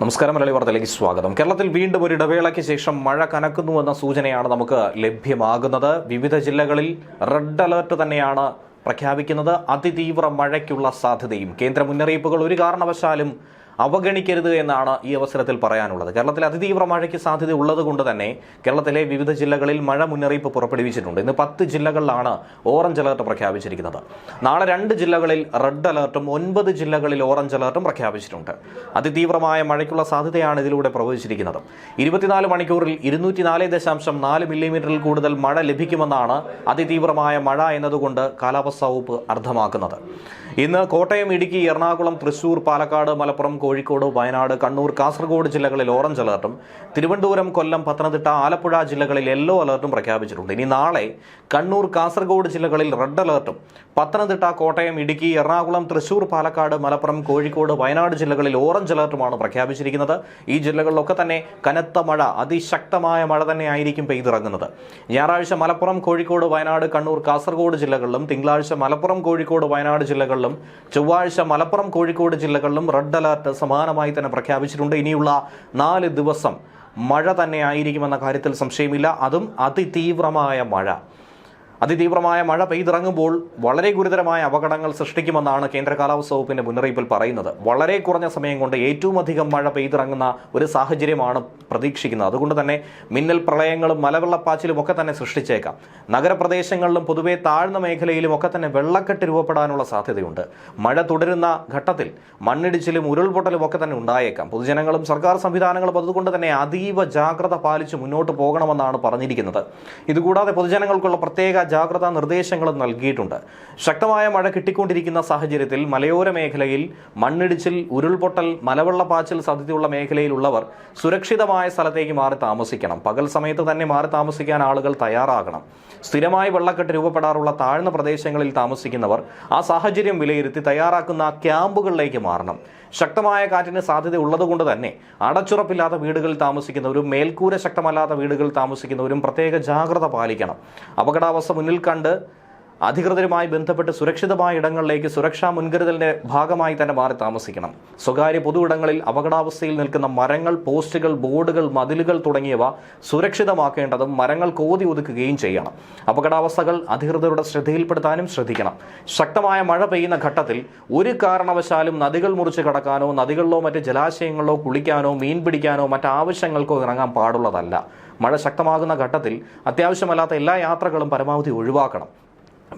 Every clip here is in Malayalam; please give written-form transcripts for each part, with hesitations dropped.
നമസ്കാരം. മലയാളി വാർത്തയിലേക്ക് സ്വാഗതം. കേരളത്തിൽ വീണ്ടും ഒരു ഇടവേളയ്ക്ക് ശേഷം മഴ കനക്കുന്നുവെന്ന സൂചനയാണ് നമുക്ക് ലഭ്യമാകുന്നത്. വിവിധ ജില്ലകളിൽ റെഡ് അലർട്ട് തന്നെയാണ് പ്രഖ്യാപിക്കുന്നത്. അതിതീവ്ര മഴയ്ക്കുള്ള സാധ്യതയും കേന്ദ്ര മുന്നറിയിപ്പുകൾ ഒരു കാരണവശാലും അവഗണിക്കരുത് എന്നാണ് ഈ അവസരത്തിൽ പറയാനുള്ളത്. കേരളത്തിൽ അതിതീവ്ര മഴയ്ക്ക് സാധ്യത ഉള്ളത് കൊണ്ട് തന്നെ കേരളത്തിലെ വിവിധ ജില്ലകളിൽ മഴ മുന്നറിയിപ്പ് പുറപ്പെടുവിച്ചിട്ടുണ്ട്. ഇന്ന് 10 ജില്ലകളിലാണ് ഓറഞ്ച് അലർട്ട് പ്രഖ്യാപിച്ചിരിക്കുന്നത്. നാളെ 2 ജില്ലകളിൽ റെഡ് അലർട്ടും 9 ജില്ലകളിൽ ഓറഞ്ച് അലർട്ടും പ്രഖ്യാപിച്ചിട്ടുണ്ട്. അതിതീവ്രമായ മഴയ്ക്കുള്ള സാധ്യതയാണ് ഇതിലൂടെ പ്രവചിച്ചിരിക്കുന്നത്. 24 മണിക്കൂറിൽ 204.4 മില്ലിമീറ്ററിൽ കൂടുതൽ മഴ ലഭിക്കുമെന്നാണ് അതിതീവ്രമായ മഴ എന്നതുകൊണ്ട് കാലാവസ്ഥാ വകുപ്പ് അർത്ഥമാക്കുന്നത്. ഇന്ന് കോട്ടയം, ഇടുക്കി, എറണാകുളം, തൃശൂർ, പാലക്കാട്, മലപ്പുറം, കോഴിക്കോട്, വയനാട്, കണ്ണൂർ, കാസർഗോഡ് ജില്ലകളിൽ ഓറഞ്ച് അലർട്ടും തിരുവനന്തപുരം, കൊല്ലം, പത്തനംതിട്ട, ആലപ്പുഴ ജില്ലകളിൽ യെല്ലോ അലർട്ടും പ്രഖ്യാപിച്ചിട്ടുണ്ട്. ഇനി നാളെ കണ്ണൂർ, കാസർഗോഡ് ജില്ലകളിൽ റെഡ് അലർട്ടും പത്തനംതിട്ട, കോട്ടയം, ഇടുക്കി, എറണാകുളം, തൃശൂർ, പാലക്കാട്, മലപ്പുറം, കോഴിക്കോട്, വയനാട് ജില്ലകളിൽ ഓറഞ്ച് അലർട്ടുമാണ് പ്രഖ്യാപിച്ചിരിക്കുന്നത്. ഈ ജില്ലകളിലൊക്കെ തന്നെ കനത്ത മഴ, അതിശക്തമായ മഴ തന്നെ ആയിരിക്കും പെയ്തിറങ്ങുന്നത്. ഞായറാഴ്ച മലപ്പുറം, കോഴിക്കോട്, വയനാട്, കണ്ണൂർ, കാസർഗോഡ് ജില്ലകളിലും തിങ്കളാഴ്ച മലപ്പുറം, കോഴിക്കോട്, വയനാട് ജില്ലകളിലും ചൊവ്വാഴ്ച മലപ്പുറം, കോഴിക്കോട് ജില്ലകളിലും റെഡ് അലർട്ട് സമാനമായി തന്നെ പ്രഖ്യാപിച്ചിട്ടുണ്ട്. ഇനിയുള്ള 4 ദിവസം മഴ തന്നെ ആയിരിക്കുമെന്ന കാര്യത്തിൽ സംശയമില്ല. അതും അതിതീവ്രമായ മഴ. അതിതീവ്രമായ മഴ പെയ്തിറങ്ങുമ്പോൾ വളരെ ഗുരുതരമായ അപകടങ്ങൾ സൃഷ്ടിക്കുമെന്നാണ് കേന്ദ്ര കാലാവസ്ഥാ വകുപ്പിന്റെ മുന്നറിയിപ്പിൽ പറയുന്നത്. വളരെ കുറഞ്ഞ സമയം കൊണ്ട് ഏറ്റവും അധികം മഴ പെയ്തിറങ്ങുന്ന ഒരു സാഹചര്യമാണ് പ്രതീക്ഷിക്കുന്നത്. അതുകൊണ്ട് തന്നെ മിന്നൽ പ്രളയങ്ങളും മലവെള്ളപ്പാച്ചിലും ഒക്കെ തന്നെ സൃഷ്ടിച്ചേക്കാം. നഗരപ്രദേശങ്ങളിലും പൊതുവെ താഴ്ന്ന മേഖലയിലും ഒക്കെ തന്നെ വെള്ളക്കെട്ട് രൂപപ്പെടാനുള്ള സാധ്യതയുണ്ട്. മഴ തുടരുന്ന ഘട്ടത്തിൽ മണ്ണിടിച്ചിലും ഉരുൾപൊട്ടലും ഒക്കെ തന്നെ ഉണ്ടായേക്കാം. പൊതുജനങ്ങളും സർക്കാർ സംവിധാനങ്ങളും അതുകൊണ്ട് തന്നെ അതീവ ജാഗ്രത പാലിച്ച് മുന്നോട്ട് പോകണമെന്നാണ് പറഞ്ഞിരിക്കുന്നത്. ഇതുകൂടാതെ പൊതുജനങ്ങൾക്കുള്ള പ്രത്യേക ജാഗ്രതാ നിർദ്ദേശങ്ങളും നൽകിയിട്ടുണ്ട്. ശക്തമായ മഴ കിട്ടിക്കൊണ്ടിരിക്കുന്ന സാഹചര്യത്തിൽ മലയോര മേഖലയിൽ മണ്ണിടിച്ചിൽ, ഉരുൾപൊട്ടൽ, മലവെള്ളപ്പാച്ചിൽ സാധ്യതയുള്ള മേഖലയിലുള്ളവർ സുരക്ഷിതമായ സ്ഥലത്തേക്ക് മാറി താമസിക്കണം. പകൽ സമയത്ത് തന്നെ മാറി താമസിക്കാൻ ആളുകൾ തയ്യാറാകണം. സ്ഥിരമായി വെള്ളക്കെട്ട് രൂപപ്പെടാറുള്ള താഴ്ന്ന പ്രദേശങ്ങളിൽ താമസിക്കുന്നവർ ആ സാഹചര്യം വിലയിരുത്തി തയ്യാറാക്കുന്ന ക്യാമ്പുകളിലേക്ക് മാറണം. ശക്തമായ കാറ്റിന് സാധ്യത ഉള്ളതുകൊണ്ട് തന്നെ അടച്ചുറപ്പില്ലാത്ത വീടുകളിൽ താമസിക്കുന്നവരും മേൽക്കൂര ശക്തമല്ലാത്ത വീടുകളിൽ താമസിക്കുന്നവരും പ്രത്യേക ജാഗ്രത പാലിക്കണം. അപകടാവസ്ഥ മുന്നിൽ കണ്ട് അധികൃതരുമായി ബന്ധപ്പെട്ട് സുരക്ഷിതമായ ഇടങ്ങളിലേക്ക് സുരക്ഷാ മുൻകരുതലിന്റെ ഭാഗമായി തന്നെ മാറി താമസിക്കണം. സ്വകാര്യ പൊതു ഇടങ്ങളിൽ അപകടാവസ്ഥയിൽ നിൽക്കുന്ന മരങ്ങൾ, പോസ്റ്റുകൾ, ബോർഡുകൾ, മതിലുകൾ തുടങ്ങിയവ സുരക്ഷിതമാക്കേണ്ടതും മരങ്ങൾ കോതി ഒതുക്കുകയും ചെയ്യണം. അപകടാവസ്ഥകൾ അധികൃതരുടെ ശ്രദ്ധയിൽപ്പെടുത്താനും ശ്രദ്ധിക്കണം. ശക്തമായ മഴ പെയ്യുന്ന ഘട്ടത്തിൽ ഒരു കാരണവശാലും നദികൾ മുറിച്ച് കടക്കാനോ നദികളിലോ മറ്റ് ജലാശയങ്ങളിലോ കുളിക്കാനോ മീൻ പിടിക്കാനോ മറ്റാവശ്യങ്ങൾക്കോ ഇറങ്ങാൻ പാടുള്ളതല്ല. മഴ ശക്തമാകുന്ന ഘട്ടത്തിൽ അത്യാവശ്യമല്ലാത്ത എല്ലാ യാത്രകളും പരമാവധി ഒഴിവാക്കണം.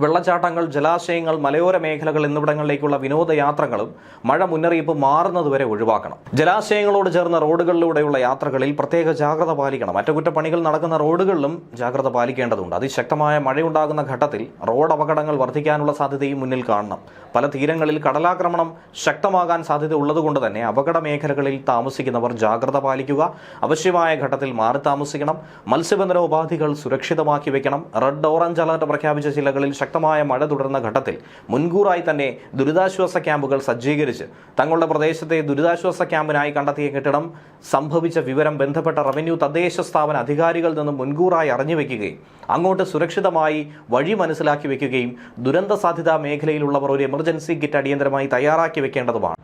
വെള്ളച്ചാട്ടങ്ങൾ, ജലാശയങ്ങൾ, മലയോര മേഖലകൾ എന്നിവിടങ്ങളിലേക്കുള്ള വിനോദയാത്രകളും മഴ മുന്നറിയിപ്പ് മാറുന്നതുവരെ ഒഴിവാക്കണം. ജലാശയങ്ങളോട് ചേർന്ന റോഡുകളിലൂടെയുള്ള യാത്രകളിൽ പ്രത്യേക ജാഗ്രത പാലിക്കണം. അറ്റകുറ്റപ്പണികൾ നടക്കുന്ന റോഡുകളിലും ജാഗ്രത പാലിക്കേണ്ടതുണ്ട്. അതിശക്തമായ മഴയുണ്ടാകുന്ന ഘട്ടത്തിൽ റോഡ് അപകടങ്ങൾ വർദ്ധിക്കാനുള്ള സാധ്യതയും മുന്നിൽ കാണണം. പല തീരങ്ങളിൽ കടലാക്രമണം ശക്തമാകാൻ സാധ്യത ഉള്ളതുകൊണ്ട് തന്നെ അപകട മേഖലകളിൽ താമസിക്കുന്നവർ ജാഗ്രത പാലിക്കുക. ആവശ്യമായ ഘട്ടത്തിൽ മാറി താമസിക്കണം. മത്സ്യബന്ധന ഉപാധികൾ സുരക്ഷിതമാക്കി വെക്കണം. റെഡ്, ഓറഞ്ച് അലർട്ട് പ്രഖ്യാപിച്ച ജില്ലകളിൽ ശക്തമായ മഴ തുടരുന്ന ഘട്ടത്തിൽ മുൻകൂറായി തന്നെ ദുരിതാശ്വാസ ക്യാമ്പുകൾ സജ്ജീകരിച്ച് തങ്ങളുടെ പ്രദേശത്തെ ദുരിതാശ്വാസ ക്യാമ്പിനായി കണ്ടെത്തിയ കെട്ടിടം സംഭവിച്ച വിവരം ബന്ധപ്പെട്ട റവന്യൂ, തദ്ദേശ സ്ഥാപന അധികാരികളിൽ നിന്നും മുൻകൂറായി അറിഞ്ഞു വെക്കുകയും അങ്ങോട്ട് സുരക്ഷിതമായി വഴി മനസ്സിലാക്കി വെക്കുകയും ദുരന്ത സാധ്യതാ മേഖലയിലുള്ളവർ ഒരു എമർജൻസി കിറ്റ് അടിയന്തരമായി തയ്യാറാക്കി വെക്കേണ്ടതുമാണ്.